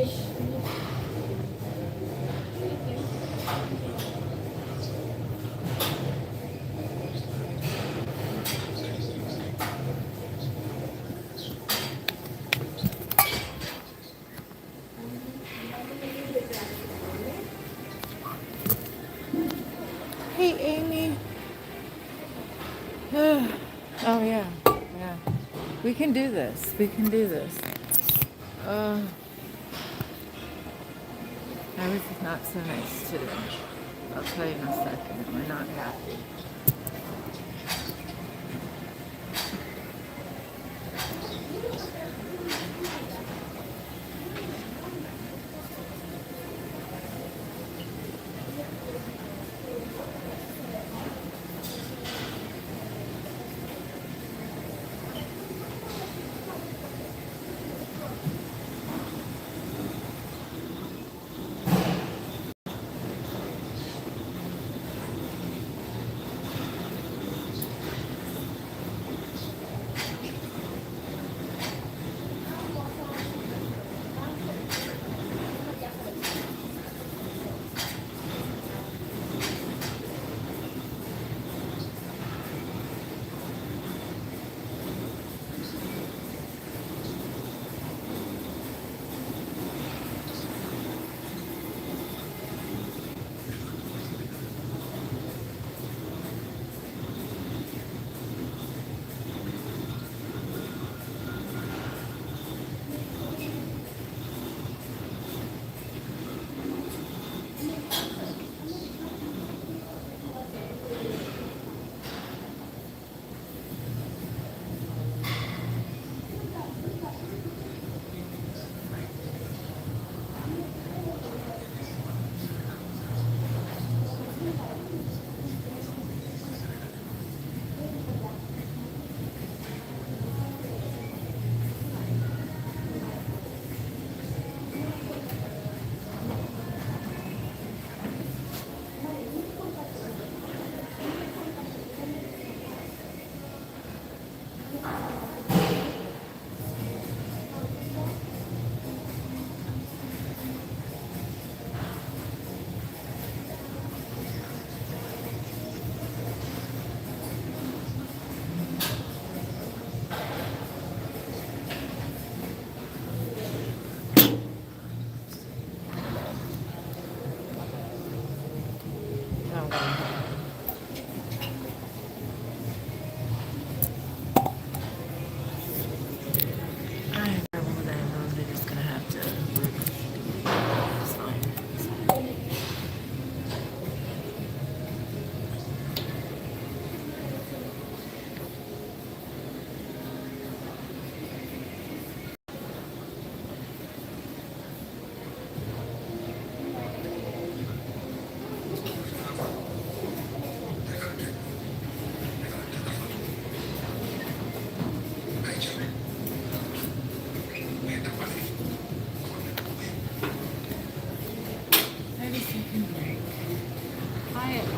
Hey, Amy. Oh, yeah. Yeah. We can do this. We can do this. I was not so nice today. I'll tell you in a second. We're not happy.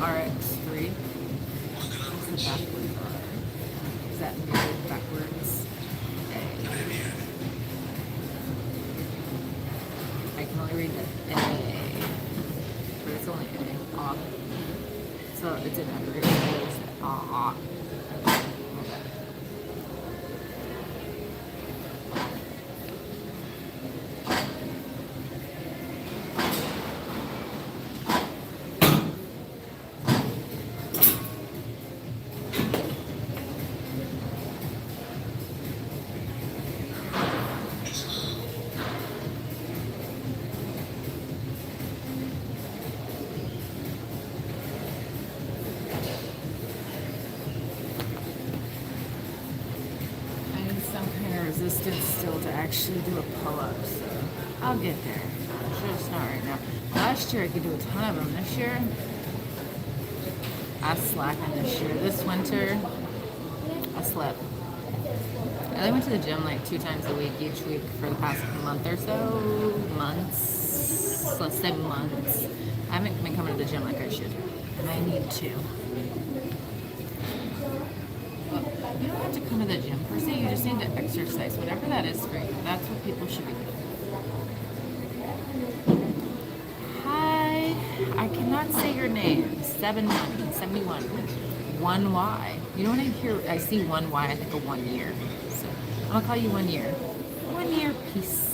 RX3. What's the backwards R? Is that mirrored backwards? A. I can only read the A, but it's only A. Off. So it's an abbreviation. It's off. Resistance still to actually do a pull-up, so I'll get there. Just not right now. Last year I could do a ton of them. This year I slackened. This year, this winter I slept. I only went to the gym like 2 times a week each week for the past month or so. Months. Let's say months. I haven't been coming to the gym like I should, and I need to. You don't have to come to the gym per se, you just need to exercise. Whatever that is for you, that's what people should be doing. 71. 1Y. You know when I see 1Y, I think of 1 year. So I'm gonna call you 1 year. 1 year, peace.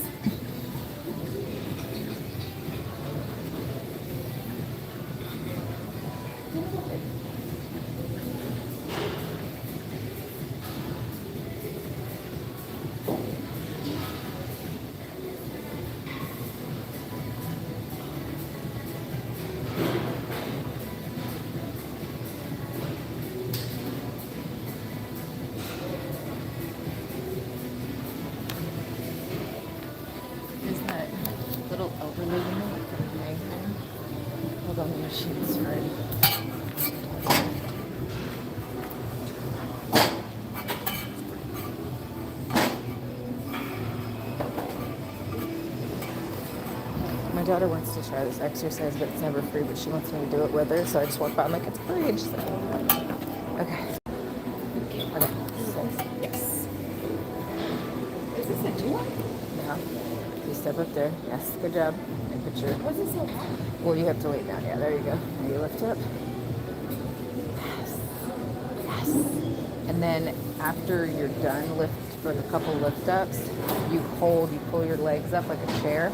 Little overlay unit from Mayhem. Hold on, the machine's ready. My daughter wants to try this exercise, but it's never free, but she wants me to do it with her, so I just walk by, I'm like, it's free. And she's like, okay. Okay. So, yes. Is this a G1? Yeah. You step up there. Yes, good job. And put your... What's this so hard? Well, you have to wait down. Yeah, there you go. Now you lift up. Yes. Yes. And then after you're done for a couple lift ups, you pull your legs up like a chair,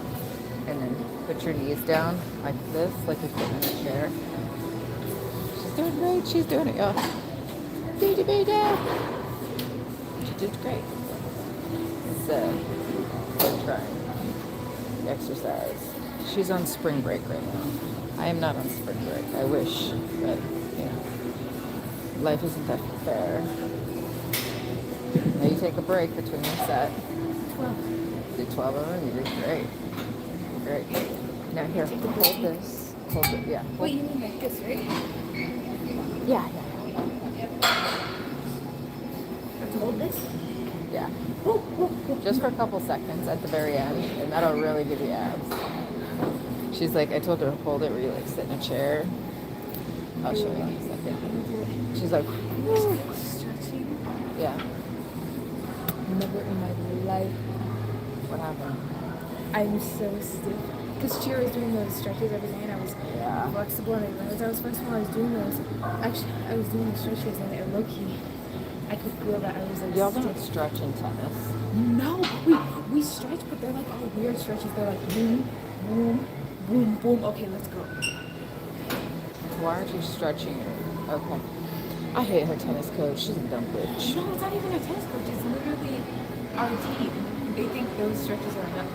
and then put your knees down like this, like you're sitting in a chair. She's doing great. She's doing it, y'all. Baby, baby. She did great. So, good try. Exercise. She's on spring break right now. I am not on spring break. I wish, but you know, life isn't that fair. Now you take a break between your set. 12. Do 12 of them. You did great. Great. Now here, hold this. Hold it. Yeah. Wait, you mean like this, right? Yeah. Hold this? Yeah. Just for a couple seconds at the very end, and that'll really give you abs. She's like, I told her to hold it where you like sit in a chair. I'll show you in a second. She's like, woo. Stretching? Yeah. Never in my life. What happened? I'm so stiff. Because Cheer was doing those stretches every day, and I was flexible, and I realized I was flexible. I was doing those. Actually, I was doing the stretches, and they're low-key. I could feel that I was like Y'all stiff. don't stretch in tennis. No, we stretch, but they're like all weird stretches. They're like boom, boom, boom, boom. Okay, let's go. Why aren't you stretching? Okay. I hate her tennis coach. She's a dumb bitch. No, it's not even a tennis coach. It's literally our team. They think those stretches are enough.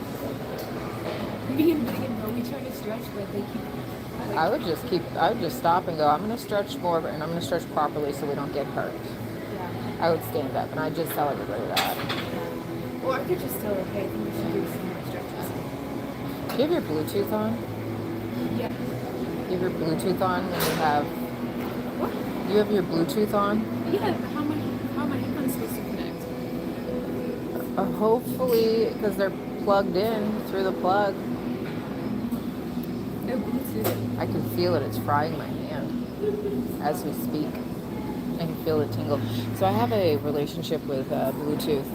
Me and Megan know we try to stretch, but they keep. Like, I would just stop and go, I'm going to stretch more, and I'm going to stretch properly so we don't get hurt. Yeah. I would stand up, and I'd just tell everybody that. Or I could just tell her, hey, I think we should do some more stretches. Do you have your Bluetooth on? Yeah. You have your Bluetooth on when you have... What? You have your Bluetooth on? Yeah, but how am I headphones supposed to connect? Hopefully, because they're plugged in through the plug. No Bluetooth. I can feel it. It's frying my hand as we speak. I can feel it tingle. So I have a relationship with Bluetooth.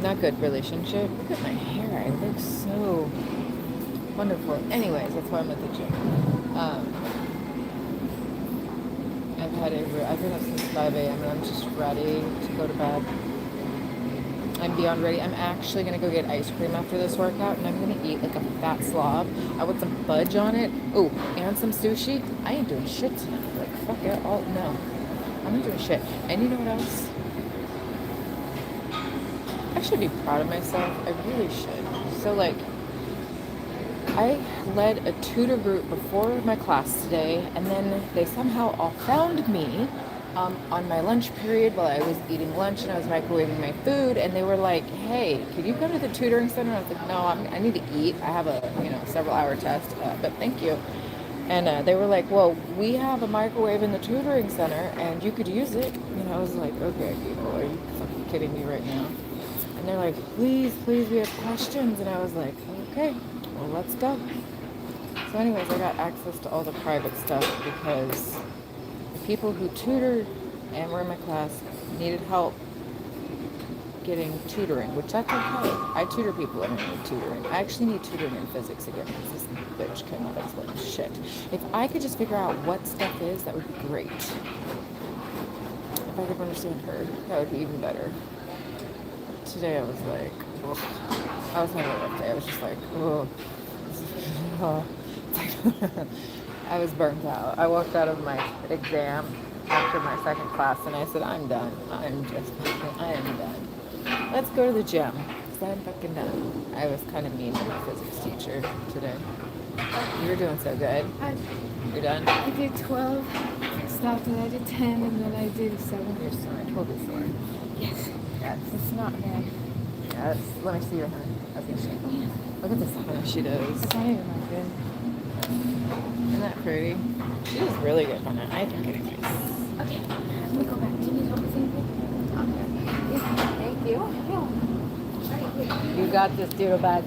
Not good relationship. Look at my hair. I look so wonderful. Anyways, that's why I'm at the gym. I've been up since 5 a.m. and I'm just ready to go to bed. I'm beyond ready. I'm actually going to go get ice cream after this workout, and I'm going to eat like a fat slob. I want some fudge on it. Oh, and some sushi. I ain't doing shit tonight. Like, fuck it. No. I'm not doing shit. And you know what else? I should be proud of myself. I really should. So, like, I led a tutor group before my class today, and then they somehow all found me on my lunch period while I was eating lunch and I was microwaving my food, and they were like, hey, could you go to the tutoring center? I was like, no, I need to eat. I have a several hour test, but thank you. And they were like, well, we have a microwave in the tutoring center and you could use it. And I was like, okay, people, are you fucking kidding me right now? And they're like, please, we have questions. And I was like, okay, well, let's go. So anyways, I got access to all the private stuff because the people who tutored and were in my class needed help getting tutoring, which that's okay. I tutor people and I need tutoring. I actually need tutoring in physics again because this bitch cannot explain shit. If I could just figure out what stuff is, that would be great. If I could understand her, that would be even better. Today I was like, ugh. I was having a rough day. I was just like, ugh. I was burnt out. I walked out of my exam after my second class and I said, I'm done. I am done. Let's go to the gym because I'm fucking done. I was kind of mean to my physics teacher today. You're doing so good. You're done? I did 12, stopped, and I did 10, and then I did 7. You're sore. I told you sore. Yes. Yes. It's not bad. Yes. Let me see your hand. I was going to shake. Look at this honey she does. It's not even that good. Isn't that pretty? She does really good on it. I think anyways. Okay. Let me go back. Do you need help with anything? Thank you. You got this doodle bag.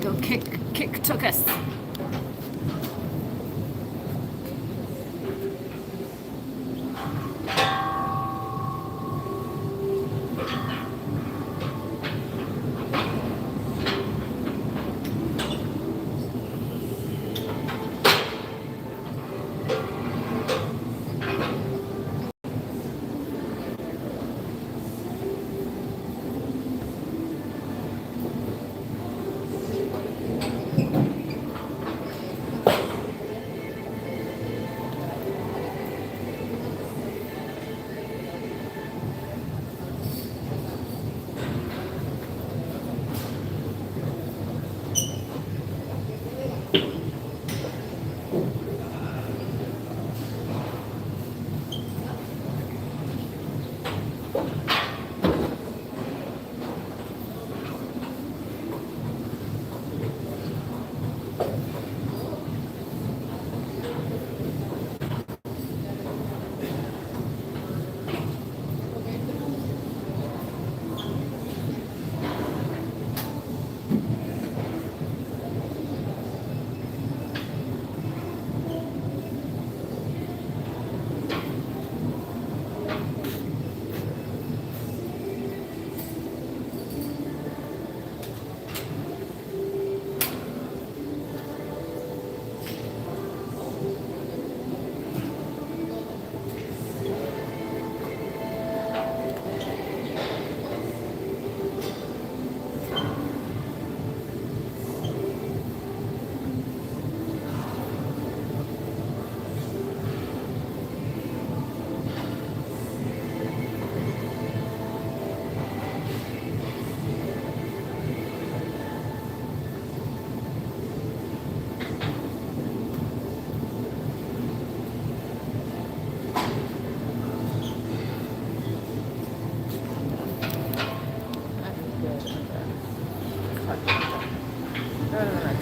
Go kick took us.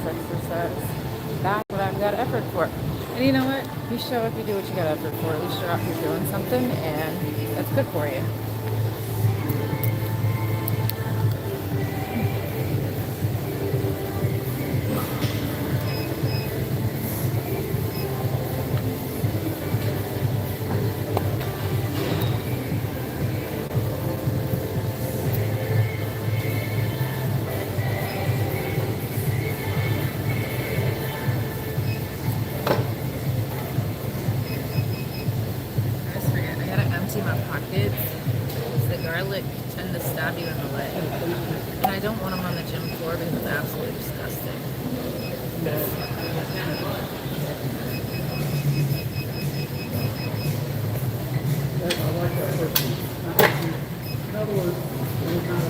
Exercise. That's what I've got effort for. And you know what? You show up, you do what you got effort for. At least you're out here doing something, and that's good for you. My pockets. The garlic tend to stab you in the leg. And I don't want them on the gym floor because it's absolutely disgusting. In other words, any kind of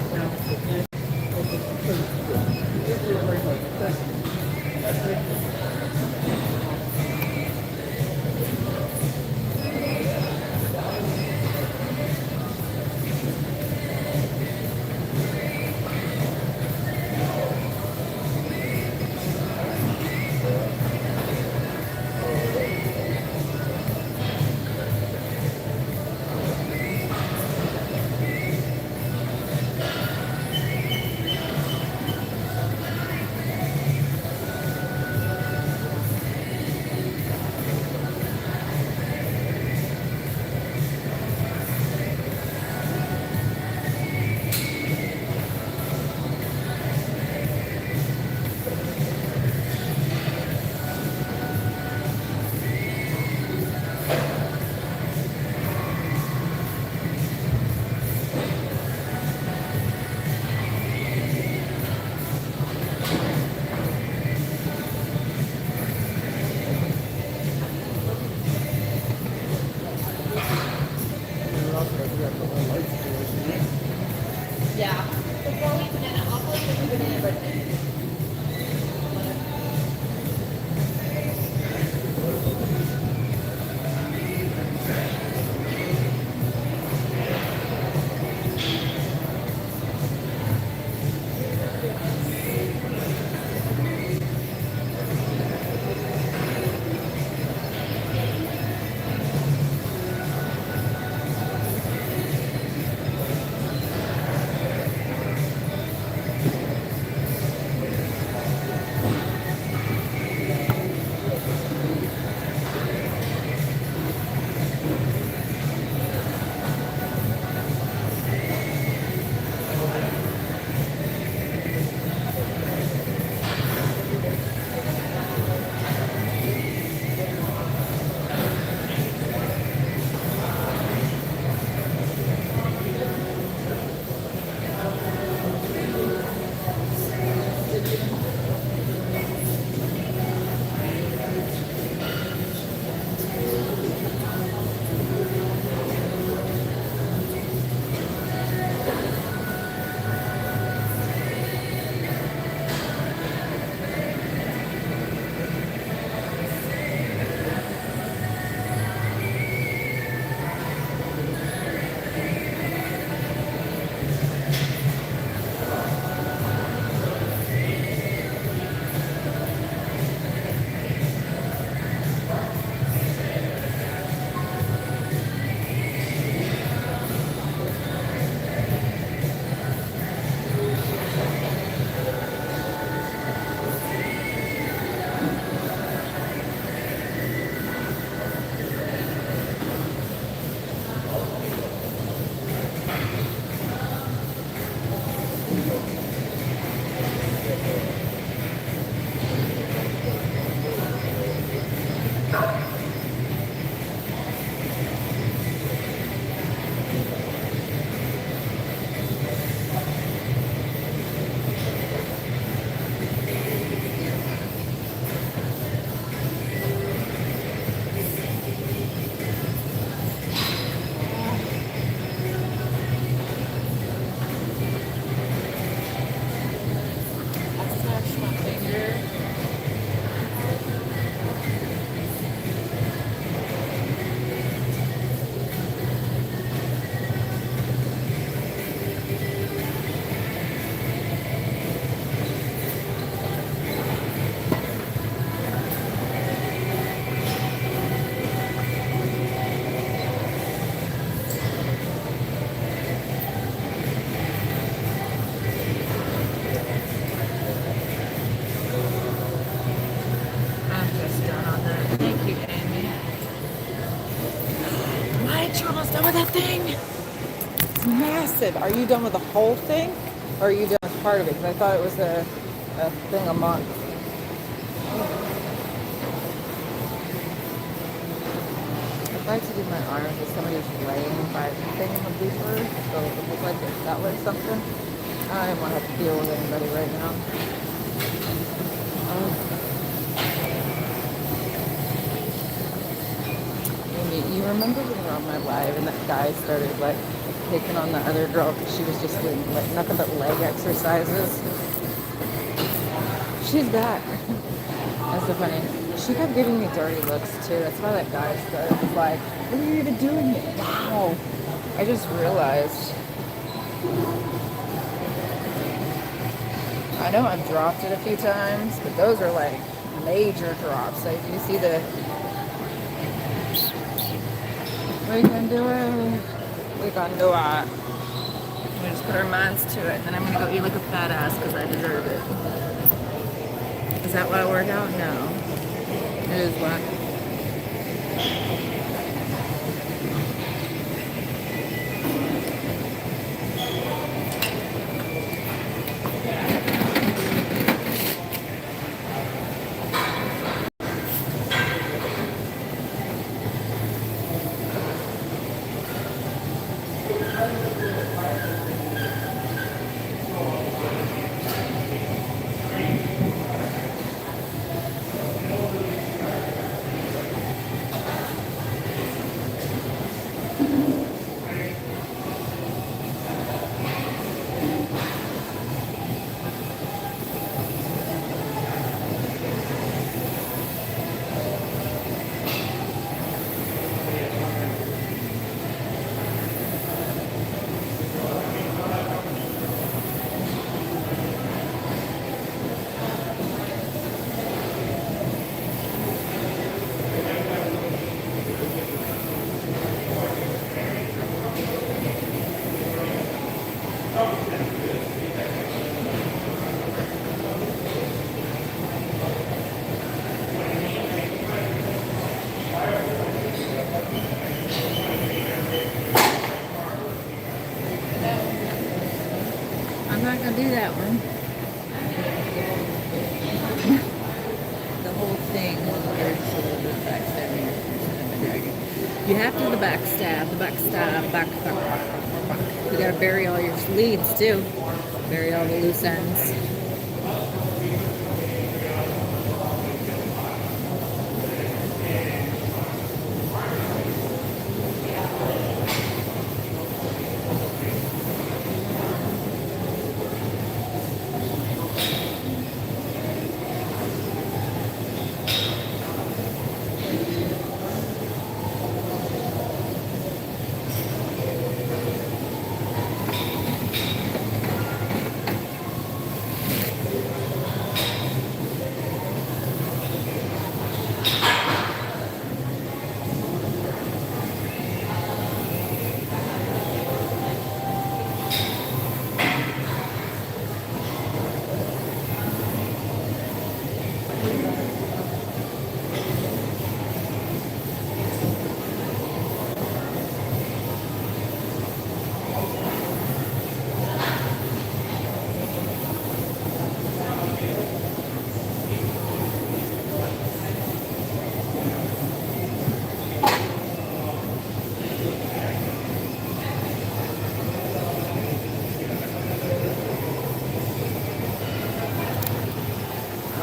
at that thing. It's massive. Are you done with the whole thing? Or are you done with part of it? Because I thought it was a thing a month. I'd like to do my arms if somebody's laying by the thing in the blooper. So it would look like that way something. I don't want to have to deal with anybody right now. Amy, you remember when we were on my live and that guy started like picking on the other girl because she was just doing like nothing but leg exercises? She's back. That's so funny. She kept giving me dirty looks too. That's why that guy started was like, what are you even doing here? Wow. I just realized. I know I've dropped it a few times, but those are like major drops. Like you see the we can do it. We can do it. We just put our minds to it, and then I'm gonna go eat like a fat ass because I deserve it. Is that why I work out? No. It is what? I'm not gonna do that one. The whole thing was very sort of backstabbing the dragon. You have to do the backstab, back. You gotta bury all your leads too. Bury all the loose ends.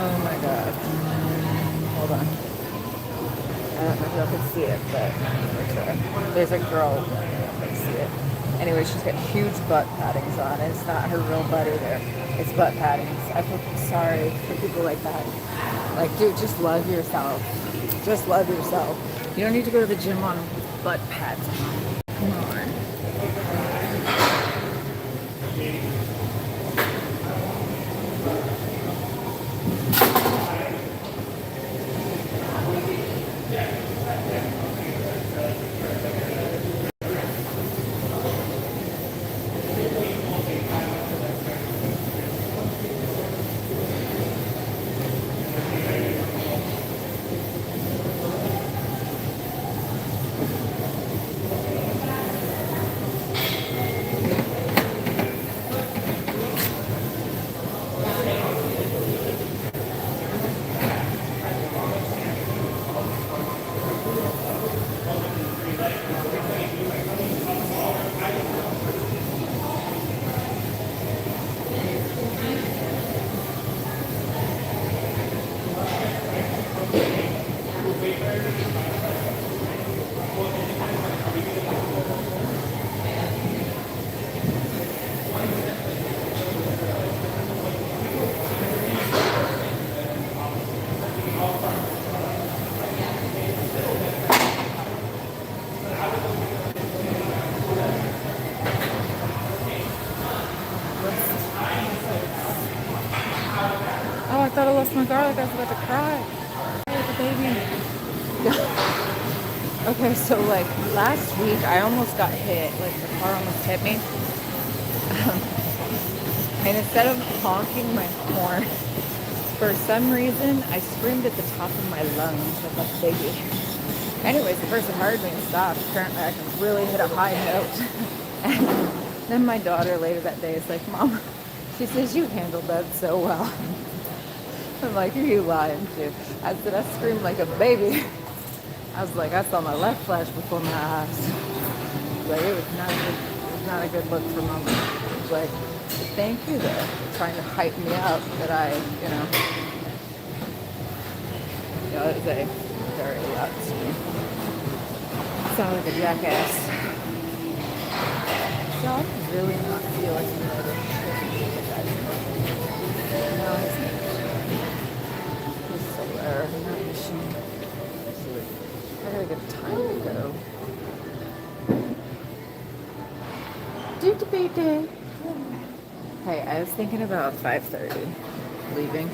Oh my god. Hold on. I don't know if y'all can see it, but there's a girl. I don't know if I can see it. Anyway, she's got huge butt paddings on. It's not her real butt either. It's butt paddings. I feel sorry for people like that. Like, dude, just love yourself. Just love yourself. You don't need to go to the gym on butt pads. Come on. I thought I lost my garlic. I was about to cry. Like a baby. Okay, so like last week I almost got hit. Like the car almost hit me. And instead of honking my horn, for some reason I screamed at the top of my lungs like a baby. Anyways, the person heard me and stopped. Apparently I can really hit a high note. And then my daughter later that day is like, Mom, she says, you handled that so well. I'm like, are you lying too? I said, I screamed like a baby. I was like, I saw my left flash before my eyes. Like, it was not a good look for Mama. It was like, thank you though, for trying to hype me up that I, it was a very loud scream. Sound like a jackass. So I really not feel like I'm ready. No, it's not. It's solar, not machine. I gotta get time to go. Hey, I was thinking about 5:30 leaving.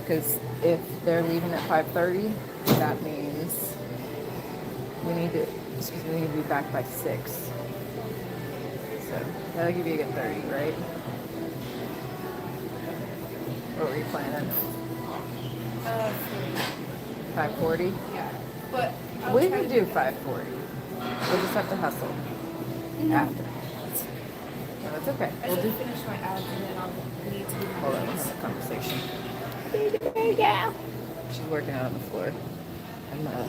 Because if they're leaving at 5:30, that means we need to be back by 6. So that'll give you a good 30, right? What were you planning? 5:40? Yeah. But We could do 5:40. We'll just have to hustle after. No, that's okay. I We'll should do. finish my ads and then I'll need to do my Hold on, nails. have a conversation. She's working out on the floor. I'm gonna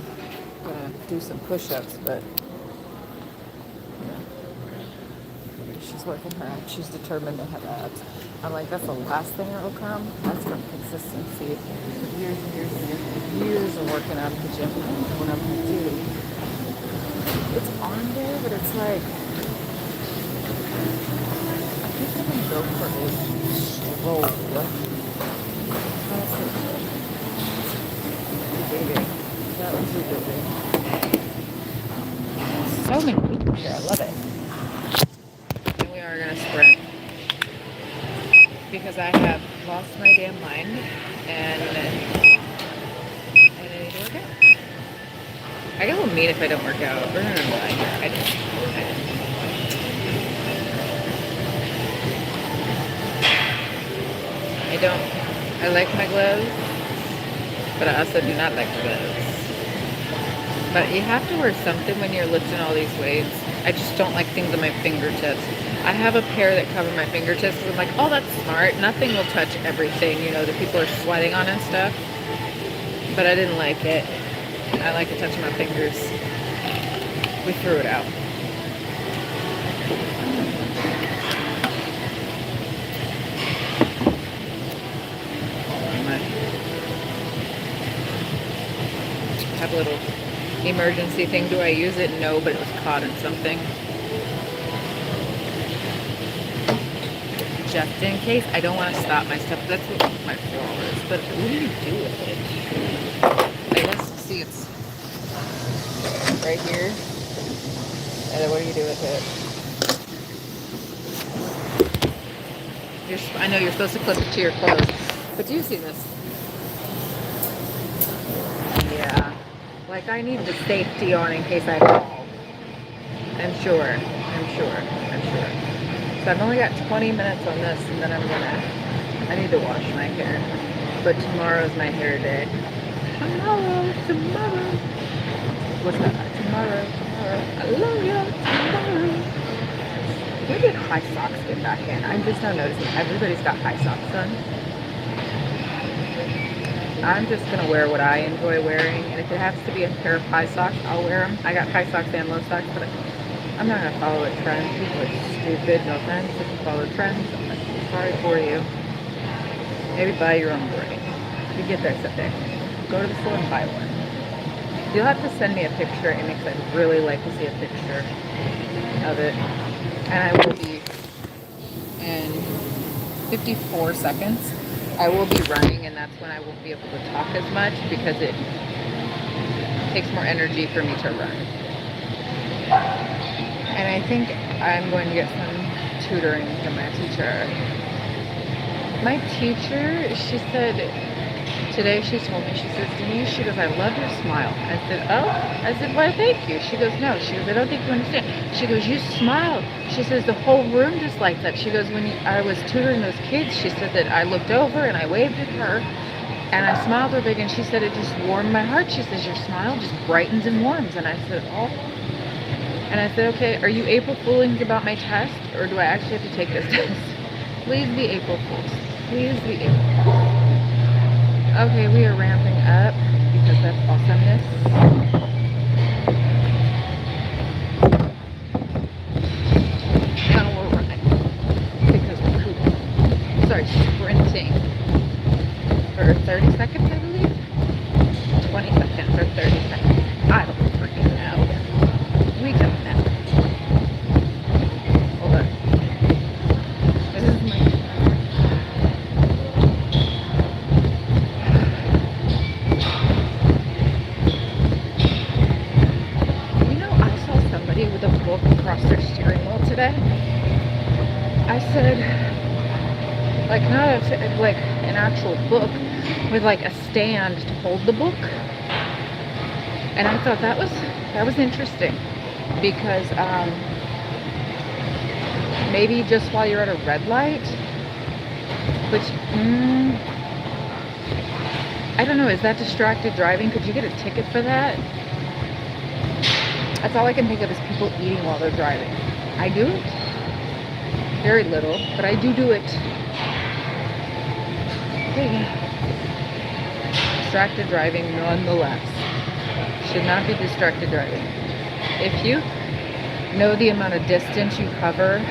do some push-ups, but she's working her abs. She's determined to have abs. I'm like, that's the last thing that will come. That's from consistency. Years and years and years and years of working out at the gym. I don't know what I'm gonna do. It's on there, but it's like, I think I'm gonna go for a stroll. Honestly, baby, that was too busy. So many people here. I love it. And we are gonna sprint because I have lost my damn mind and I need to work out. I get a little mean if I don't work out. We're gonna lie here. I don't. I like my gloves, but I also do not like gloves. But you have to wear something when you're lifting all these weights. I just don't like things on my fingertips. I have a pair that cover my fingertips because I'm like, oh, that's smart. Nothing will touch everything, that people are sweating on and stuff. But I didn't like it. I like it touching my fingers. We threw it out. Have a little emergency thing. Do I use it? No, but it was caught in something. Just in case. I don't want to stop my stuff. That's what my flaw is. But what do you do with it? I guess, see, it's right here. And then what do you do with it? I know you're supposed to clip it to your clothes. But do you see this? Yeah. Like, I need the safety on in case I fall. I'm sure. So I've only got 20 minutes on this, and then I need to wash my hair. But tomorrow's my hair day. Tomorrow. What's that? Tomorrow. I love you. Tomorrow. Where did high socks get back in? I'm just now noticing everybody's got high socks on. I'm just going to wear what I enjoy wearing, and if it has to be a pair of high socks, I'll wear them. I got high socks and low socks, but I'm not going to follow a trend. People are stupid, no offense. If you follow trends, I'm sorry for you. Maybe buy your own brain. You get there someday. Go to the store and buy one. You'll have to send me a picture, Amy, because I'd really like to see a picture of it. And I will be in 54 seconds. I will be running, and that's when I won't be able to talk as much because it takes more energy for me to run. And I think I'm going to get some tutoring from my teacher. My teacher, she said, today she told me, she says, Denise, she goes, I love your smile. I said, oh? I said, why, thank you. She goes, no. She goes, I don't think you understand. She goes, you smile. She says, the whole room just lights up. She goes, I was tutoring those kids, she said that I looked over and I waved at her and I smiled real big, and she said it just warmed my heart. She says, your smile just brightens and warms. And I said, oh. And I said, okay, are you April Fooling about my test, or do I actually have to take this test? Please be April Fools. Please be April Fools. Okay, we are ramping up because that's awesomeness. Now we're running because we're cool. Sorry, sprinting for 30 seconds, I believe. 20 seconds or 30 seconds. I don't freaking know. We don't know. Hold on. This is my... You know, I saw somebody with a book across their steering wheel today. I said, like, not like an actual book with like a stand to hold the book. And I thought that was interesting, because maybe just while you're at a red light, which I don't know, is that distracted driving? Could you get a ticket for that? That's all I can think of is people eating while they're driving. I do it very little, but I do it. Distracted driving nonetheless. Should not be distracted driving. If you know the amount of distance you cover,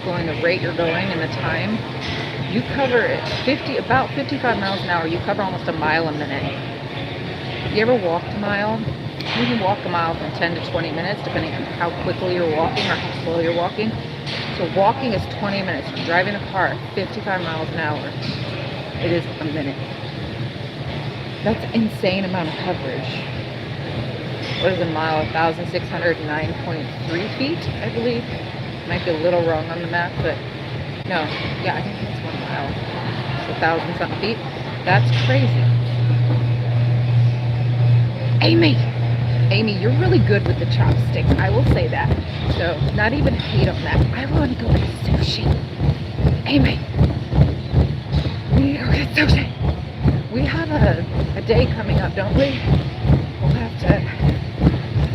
going the rate you're going and the time, you cover it about 55 miles an hour. You cover almost a mile a minute. You ever walked a mile? You can walk a mile from 10 to 20 minutes, depending on how quickly you're walking or how slow you're walking. So walking is 20 minutes. Driving a car, 55 miles an hour. It is a minute. That's an insane amount of coverage. What is a mile? 1,609.3 feet, I believe. Might be a little wrong on the math, but no. Yeah, I think it's 1 mile. It's 1,000 something feet. That's crazy. Amy, you're really good with the chopsticks. I will say that. So, not even hate on that. I want to go get sushi. Amy, we need to go get sushi. We have a day coming up, don't we? We'll have to...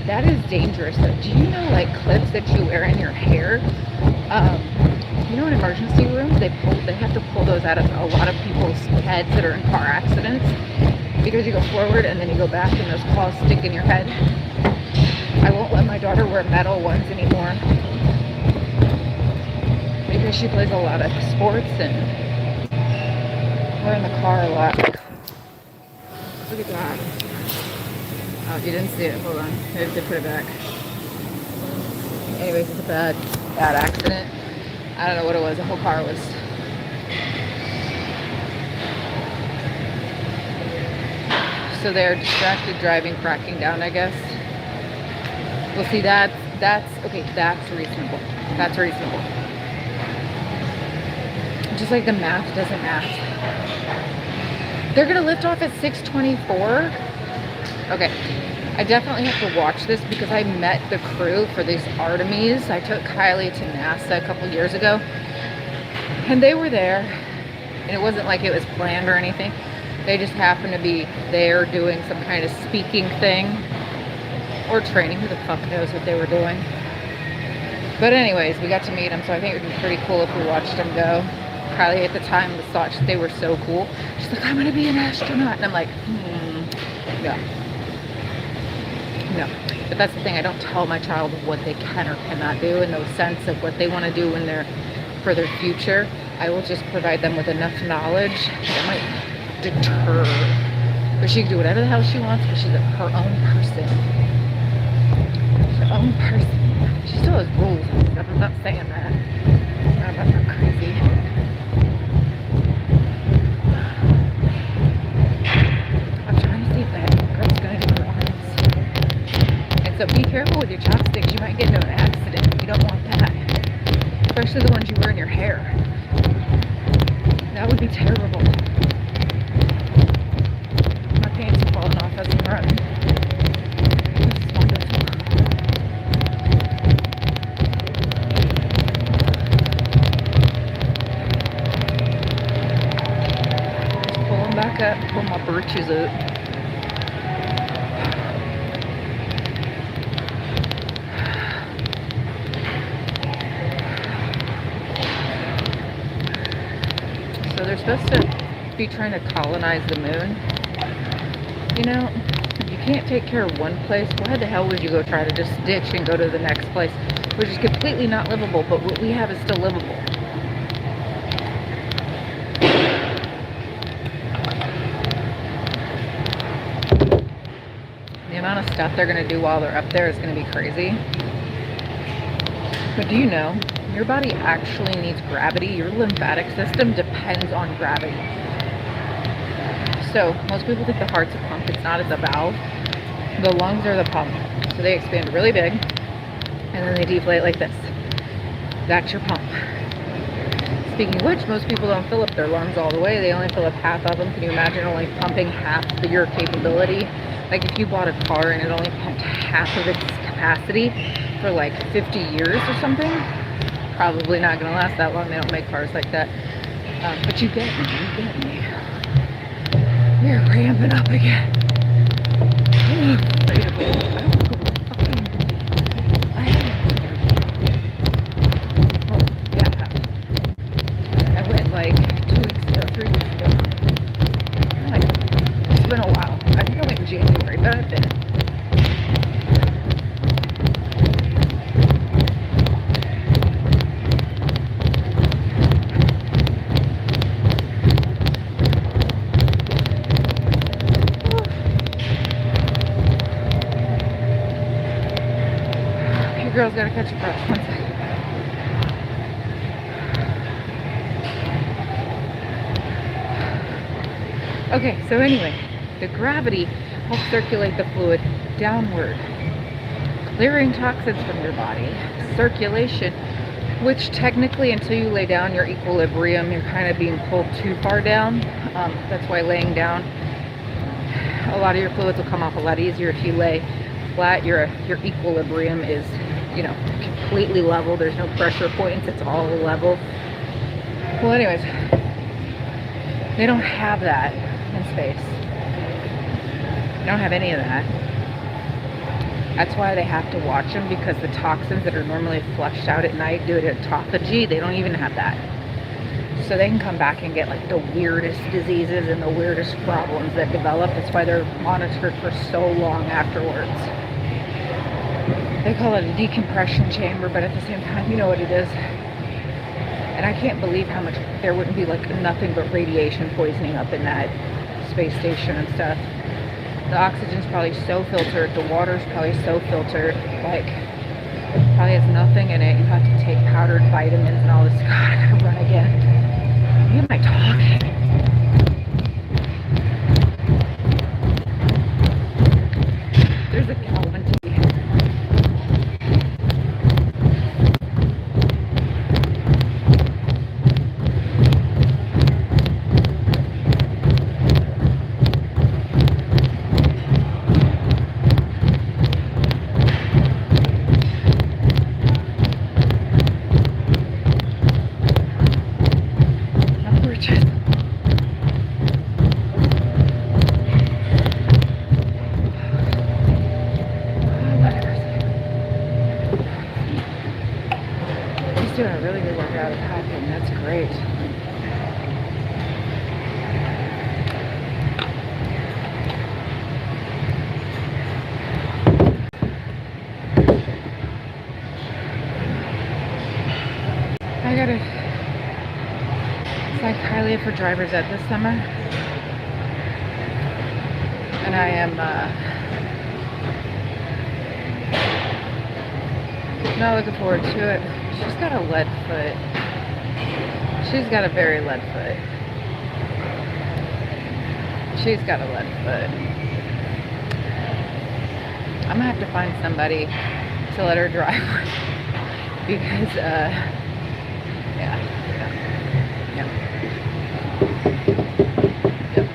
That is dangerous. Do you know, like, clips that you wear in your hair? You know, in emergency rooms, they have to pull those out of a lot of people's heads that are in car accidents, because you go forward and then you go back and those claws stick in your head. I won't let my daughter wear metal ones anymore, because she plays a lot of sports and we're in the car a lot. Look at that. Oh, you didn't see it. Hold on. I have to put it back. Anyways, it's a bad accident. I don't know what it was. The whole car was... So they're distracted driving, cracking down, I guess. Well, see, that's okay. That's reasonable. That's reasonable. Just like the math doesn't math. They're gonna lift off at 6:24. Okay, I definitely have to watch this because I met the crew for these Artemis. I took Kylie to NASA a couple years ago, and they were there, and it wasn't like it was planned or anything. They just happened to be there doing some kind of speaking thing or training. Who the fuck knows what they were doing? But anyways, we got to meet them, so I think it would be pretty cool if we watched them go. Kylie at the time thought they were so cool. She's like, I'm gonna be an astronaut, and I'm like, no. But that's the thing, I don't tell my child what they can or cannot do in the sense of what they want to do when they're for their future. I will just provide them with enough knowledge that might deter. But she can do whatever the hell she wants, because she's her own person. Her own person. She still has rules and stuff. I'm not saying that. I'm not crazy. I'm trying to see if that girl's gonna do her arms. And so be careful with your chopsticks. You might get into an accident. You don't want that. Especially the ones you wear in your hair. No, That would be terrible. My pants are falling off as I'm running. This is wonderful. Just pulling back up, pull my britches up. So they're supposed to be trying to colonize the moon. You know, if you can't take care of one place, why the hell would you go try to just ditch and go to the next place, which is completely not livable, but what we have is still livable. The amount of stuff they're going to do while they're up there is going to be crazy. But do you know, your body actually needs gravity. Your lymphatic system depends on gravity. So most people think the heart's a pump. It's not, it's a valve. The lungs are the pump. So they expand really big and then they deflate like this. That's your pump. Speaking of which, most people don't fill up their lungs all the way. They only fill up half of them. Can you imagine only pumping half of your capability? Like if you bought a car and it only pumped half of its capacity for like 50 years or something, probably not going to last that long. They don't make cars like that. But you get me, you get me. You're ramping up again. I went like 2 weeks ago, 3 weeks ago. Like, it's been a while. I think I went in January, but I've been. Girl's gotta catch a breath. 1 second. Okay, so anyway, the gravity helps circulate the fluid downward, clearing toxins from your body. Circulation, which technically until you lay down your equilibrium, you're kind of being pulled too far down. That's why laying down, a lot of your fluids will come off a lot easier. If you lay flat, your equilibrium is, you know, completely level. There's no pressure points. It's all level. Well, anyways, they don't have that in space. They don't have any of that. That's why they have to watch them, because the toxins that are normally flushed out at night due to autophagy, they don't even have that. So they can come back and get like the weirdest diseases and the weirdest problems that develop. That's why they're monitored for so long afterwards. They call it a decompression chamber, but at the same time, you know what it is. And I can't believe how much there wouldn't be like nothing but radiation poisoning up in that space station and stuff. The oxygen's probably so filtered, the water's probably so filtered, like probably has nothing in it. You have to take powdered vitamins and all this. God, I gotta run again. Who am I talking? There's a Calvin tea. Doing a really good workout of hiking. That's great. I gotta psych highly for drivers ed this summer, and I am not looking forward to it. She's got a lead foot. She's got a very lead foot. She's got a lead foot. I'm gonna have to find somebody to let her drive because, yeah. Yep.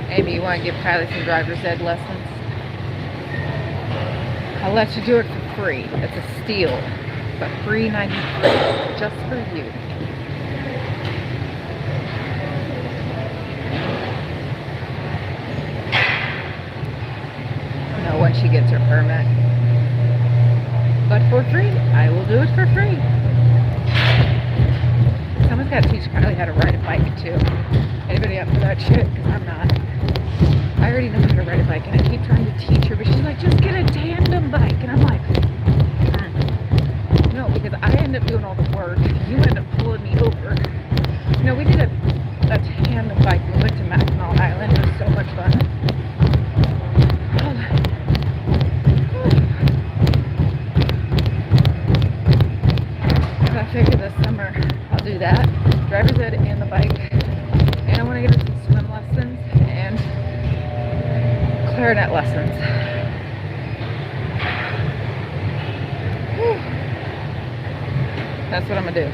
Amy, you want to give Kylie some driver's ed lessons? I'll let you do it for free. It's a steal. But $3.93 just for you. No, once she gets her permit. But for free, I will do it for free. Someone's got to teach Kylie how to ride a bike too. Anybody up for that shit? Because I'm not. I already know how to ride a bike, and I keep trying to teach her, but she's like, just get a tandem bike. And I'm like, no, because I end up doing all the work. You end up pulling me over. No, we did a tandem bike. We went to Mackinac Island. It was so much fun. So I figured this summer I'll do that. Driver's ed and the bike. And I want to get her some swim lessons and clarinet lessons. Whew. That's what I'm gonna do.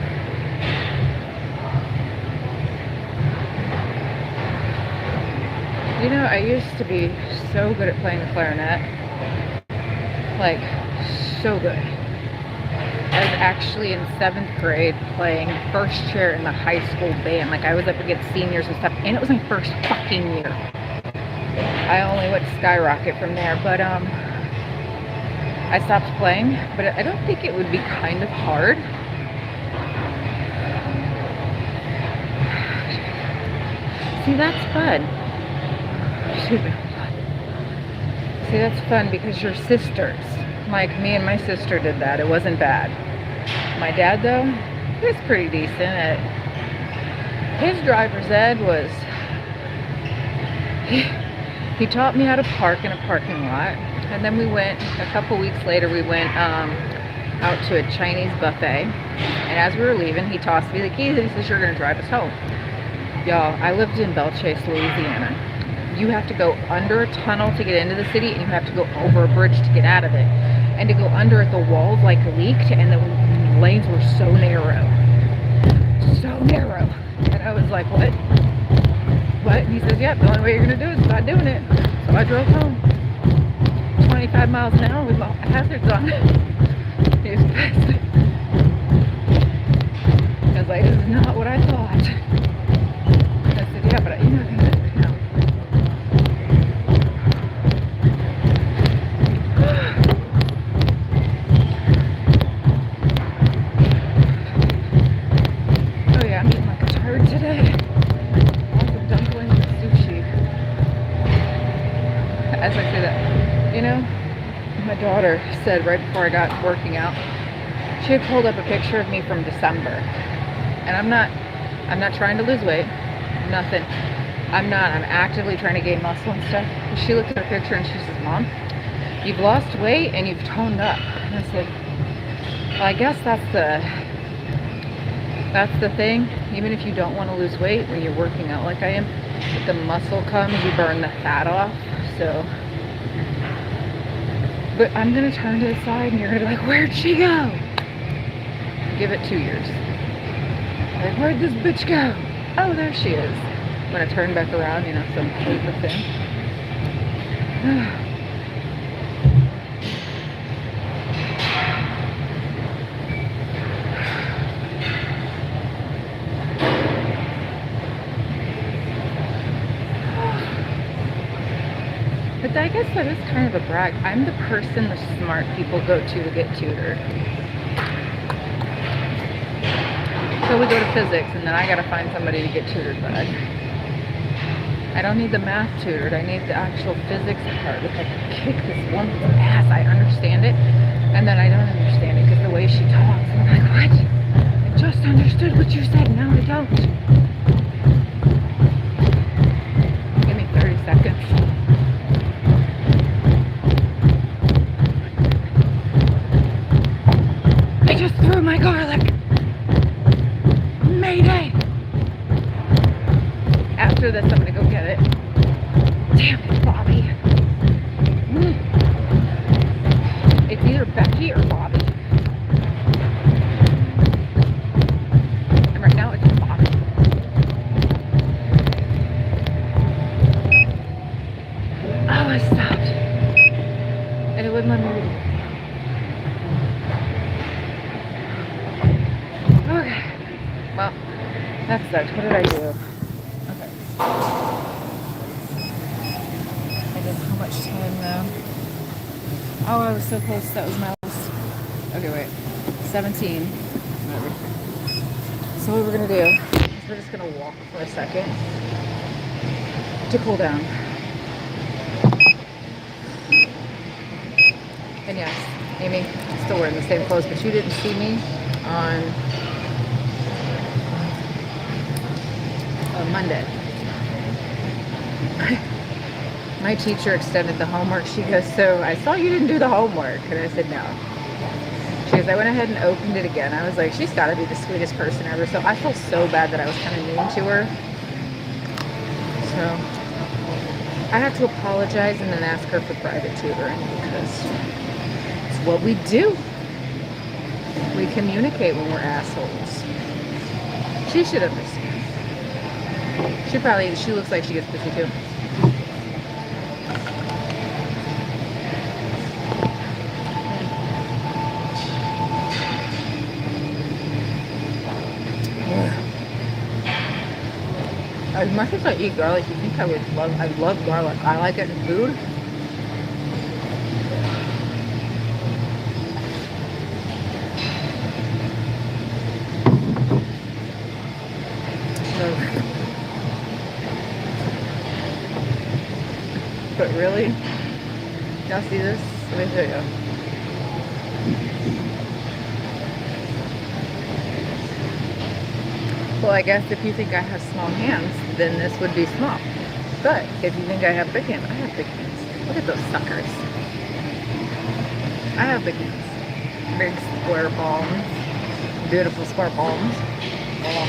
You know, I used to be so good at playing the clarinet. Like, so good. I was actually in 7th grade playing first chair in the high school band. Like, I was up against seniors and stuff, and it was my first fucking year. I only went to skyrocket from there, but I stopped playing, but I don't think it would be kind of hard. See, that's fun. Excuse me. See, that's fun because you're sisters. Like me and my sister did that. It wasn't bad. My dad, though, he was pretty decent at his driver's ed. Was he taught me how to park in a parking lot, and then we went a couple weeks later. We went out to a Chinese buffet, and as we were leaving, he tossed me the keys and he says, "You're gonna drive us home." Y'all, I lived in Belchase, Louisiana. You have to go under a tunnel to get into the city, and you have to go over a bridge to get out of it. And to go under it, the walls like leaked, and the lanes were so narrow. So narrow. And I was like, what? What? And he says, yeah, the only way you're going to do it is by doing it. So I drove home. 25 miles an hour with my hazards on. He was pissed. I was like, this is not what I thought. I said, yeah, but you're not going to do it now. Oh yeah, I'm eating like a turd today. Lots of dumplings and sushi. As I say that, you know, my daughter said right before I got working out, she had pulled up a picture of me from December. And I'm not trying to lose weight. Nothing. I'm actively trying to gain muscle and stuff. But she looked at her picture and she says, Mom, you've lost weight and you've toned up. And I said, well, I guess that's the thing. Even if you don't want to lose weight when you're working out like I am, if the muscle comes, you burn the fat off. So, but I'm going to turn to the side and you're going to be like, where'd she go? Give it 2 years. Like, where'd this bitch go? Oh, there she is. When I turn back around, you know, some paper thing. But I guess that is kind of a brag. I'm the person the smart people go to get tutored. So we go to physics, and then I gotta find somebody to get tutored by. I don't need the math tutored. I need the actual physics part. If I kick this woman's ass, I understand it, and then I don't understand it because the way she talks, I'm like, what? I just understood what you said. Now I don't. Give me 30 seconds. I just threw my garlic. Mayday! After this, I'm gonna go get it. Damn it, Bobby. It's either Becky or Bobby. What did I do? Okay. I did how much time though? Oh, I was so close. That was my last. Okay, wait. 17. Whatever. So what we're gonna do is we're just gonna walk for a second to cool down. And yes, Amy, still wearing the same clothes, but you didn't see me on Monday. My teacher extended the homework. She goes, so I saw you didn't do the homework. And I said, no. She goes, I went ahead and opened it again. I was like, she's got to be the sweetest person ever. So I feel so bad that I was kind of mean to her. So I have to apologize and then ask her for private tutoring because it's what we do. We communicate when we're assholes. She should understand. She looks like she gets busy too. As much as I eat garlic, you think I love garlic. I like it in food. But really, y'all see this? Let me show you. Well, I guess if you think I have small hands, then this would be small. But if you think I have big hands, I have big hands. Look at those suckers. I have big hands. Big square palms. Beautiful square palms. Oh.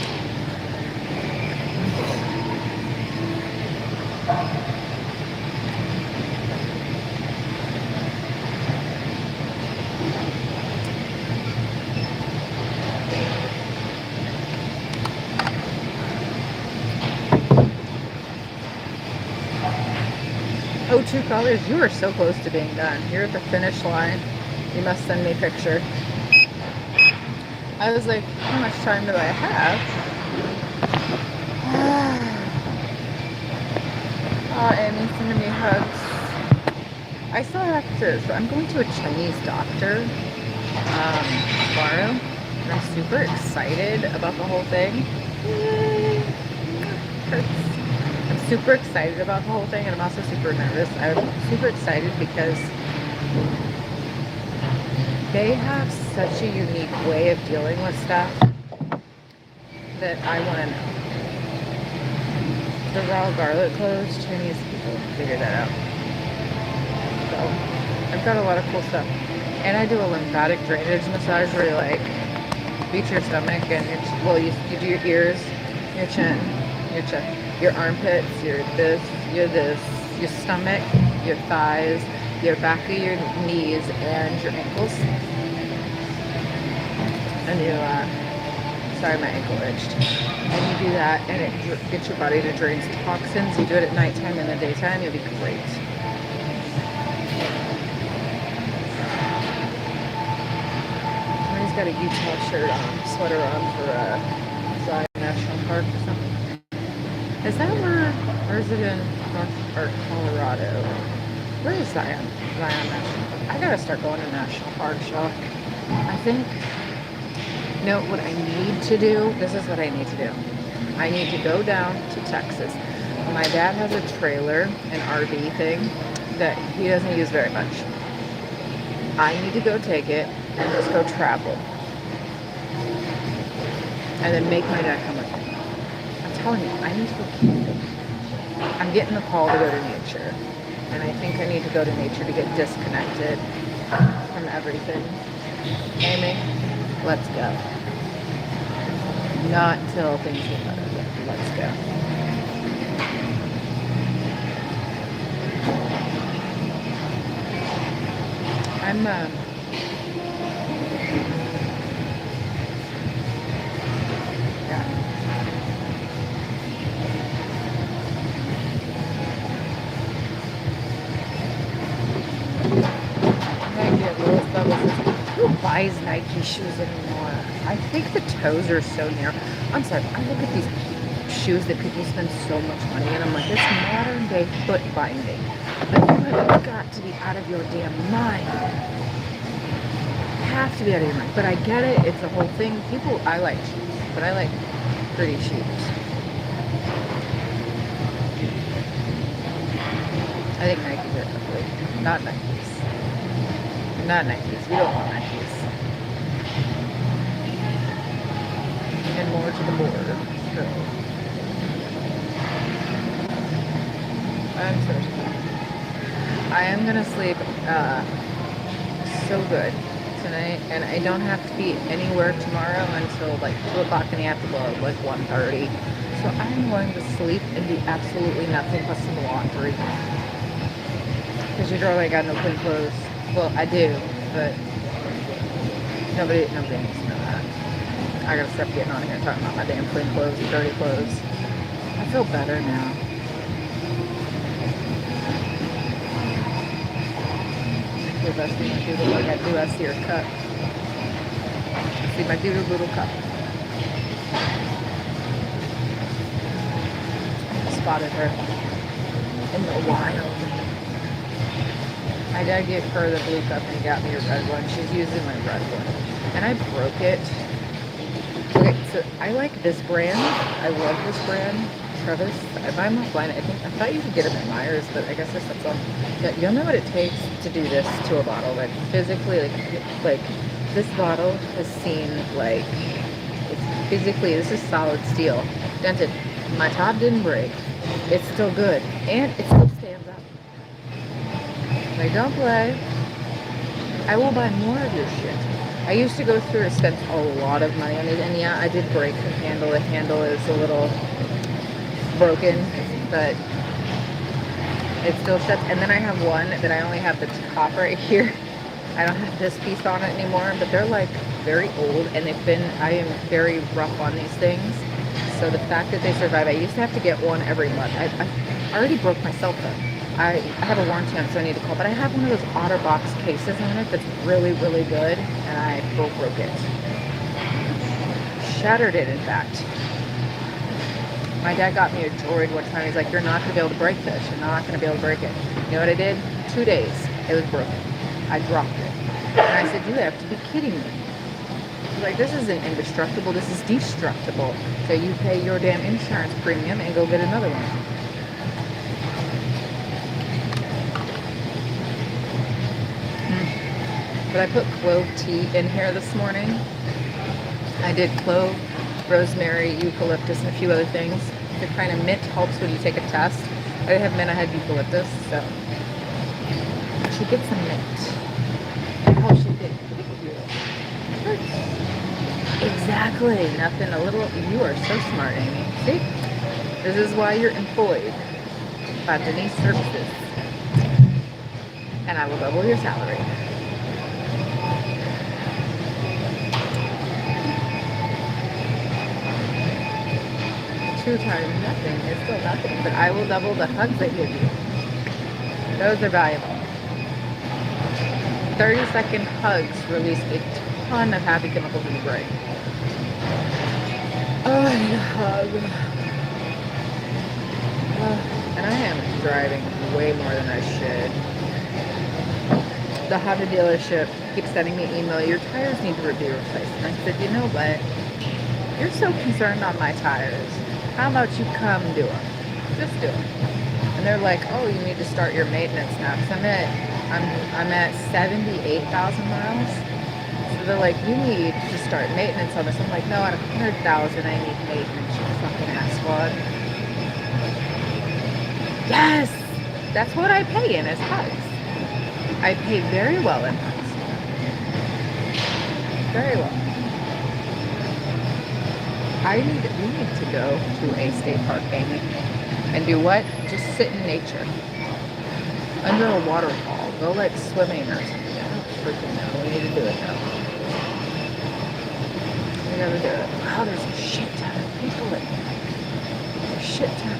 Oh, True Colors, you are so close to being done. You're at the finish line. You must send me a picture. I was like, how much time do I have? Oh, Amy, sending me hugs. I still have to, so I'm going to a Chinese doctor tomorrow. And I'm super excited about the whole thing. Yay. I'm super excited about the whole thing, and I'm also super nervous. I'm super excited because they have such a unique way of dealing with stuff that I want to know. The raw garlic cloves, Chinese people figure that out. So I've got a lot of cool stuff. And I do a lymphatic drainage massage where you like beat your stomach and you do your ears, your chin, your chest, your armpits, your stomach, your thighs, your back of your knees, and your ankles. And you, sorry, my ankle itched. And you do that, and it gets your body to drain some toxins. You do it at nighttime and the daytime, you'll be great. Somebody's got a Utah shirt on, sweater on for Zion National Park or something. Is that or is it in North or Colorado? Where is Zion? Zion National Park. I gotta start going to national parks, y'all. I think, what I need to do, this is what I need to do. I need to go down to Texas. My dad has a trailer, an RV thing, that he doesn't use very much. I need to go take it and just go travel. And then make my dad come with me. I'm telling you, I need to go camping. I'm getting the call to go to nature. And I think I need to go to nature to get disconnected from everything. Amy, let's go. Not until things get better, but let's go. I'm, yeah. Who buys Nike shoes anymore? I think the toes are so narrow. I'm sorry, I look at these people. shoes that people spend so much money in. I'm like, it's modern day foot binding. Like, you have got to be out of your damn mind. You have to be out of your mind. But I get it. It's a whole thing. I like shoes, but I like pretty shoes. I think Nikes are ugly. Not Nikes. Not Nikes. We don't want Nikes. And more to the board. So. I'm so sorry. I am gonna sleep so good tonight, and I don't have to be anywhere tomorrow until like 2 o'clock in the afternoon, like 1:30. So I'm going to sleep and do absolutely nothing but some laundry. Because your girl ain't got no clean clothes. Well, I do, but nobody needs to know that. I gotta stop getting on here talking about my damn clean clothes and dirty clothes. I feel better now. If I see my doodle, like I do, I see her cup. I see my doodle little cup. Spotted her in the wild. My dad gave her the blue cup and he got me a red one. She's using my red one. And I broke it. Okay, so I like this brand. I love this brand. Travis. I buy them offline. I thought you could get them at Myers, but I guess there's some. Yeah, you'll know what it takes to do this to a bottle. Like physically, like this bottle has seen like it's physically. This is solid steel, dented. My top didn't break. It's still good, and it still stands up. Like don't play. I will buy more of your shit. I used to go through and spend a lot of money on it, and yeah, I did break the handle. The handle is a little broken, but it still shuts. And then I have one that I only have the top right here. I don't have this piece on it anymore, but they're like very old, and I am very rough on these things. So the fact that they survive, I used to have to get one every month. I already broke myself though. I have a warranty on it, so I need to call, but I have one of those OtterBox cases on it that's really, really good, and I broke it. Shattered it, in fact. My dad got me a Droid one time. He's like, you're not going to be able to break this. You're not going to be able to break it. You know what I did? 2 days. It was broken. I dropped it. And I said, you have to be kidding me. He's like, this isn't indestructible. This is destructible. So you pay your damn insurance premium and go get another one. But I put clove tea in here this morning. I did clove, rosemary, eucalyptus, and a few other things. The kind of mint helps when you take a test. I didn't have mint, I had eucalyptus, so she gets some mint. Oh, she did. Exactly. Nothing, a little, you are so smart, Amy. See? This is why you're employed by Denise Services. And I will double your salary. 2 times nothing is still nothing, but I will double the hugs I give you. Those are valuable. 30-second hugs release a ton of happy chemicals in the brain. Oh, I need a hug. And I am driving way more than I should. The Honda dealership keeps sending me an email, your tires need to be replaced. And I said, you know what? You're so concerned on my tires. How about you come do them? Just do them. And they're like, oh, you need to start your maintenance now. Because I'm at 78,000 miles. So they're like, you need to start maintenance on this. I'm like, no, at 100,000 I need maintenance, you fucking asswad. Yes! That's what I pay in as hugs. I pay very well in hugs. Very well. We need to go to a state park, Amy, and do what? Just sit in nature. Under a waterfall. Go like swimming or something. I don't freaking know. We need to do it though. We gotta do it. Wow, there's a shit ton of people in here. Shit ton.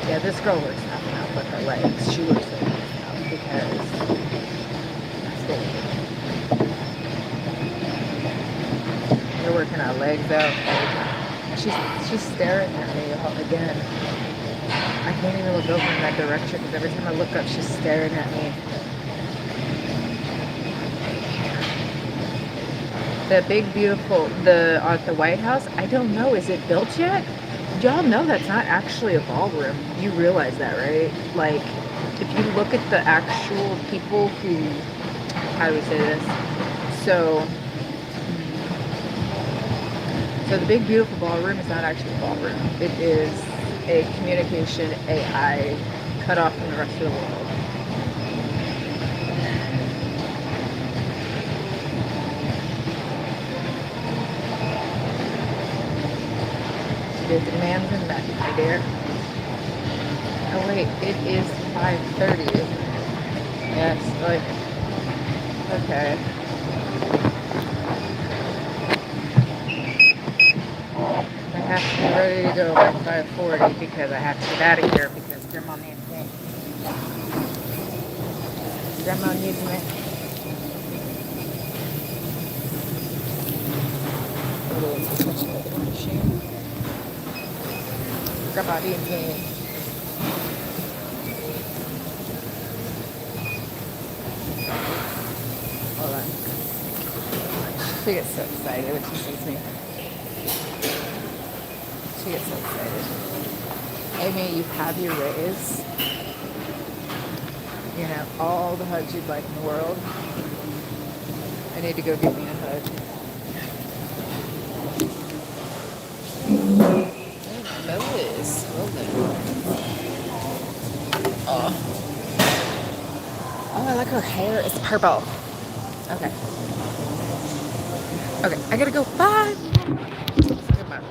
Yeah, this girl works nothing out with her legs. She works their legs out because that's what we do. her working her legs out. She's staring at me again. I can't even look over in that direction because every time I look up, she's staring at me. The big beautiful at the White House, I don't know, is it built yet? Y'all know that's not actually a ballroom. You realize that, right? Like, if you look at the actual people who, how do we say this? So the big beautiful ballroom is not actually a ballroom. It is a communication AI cut off from the rest of the world. The demands and met, my dear. Oh wait, it is 5:30, isn't it? Yes, like, okay. I have to be ready to go by 5:40 because I have to get out of here because Grandma needs me. Grandma needs me. Grandma needs me. Hold on. She gets so excited when she sees me. She gets so excited. Amy, you have your raise. You can have all the hugs you'd like in the world. I need to go give me a hug. Mellis. Well done. Oh, I like her hair. It's purple. Okay. Okay, I gotta go. Bye. Goodbye.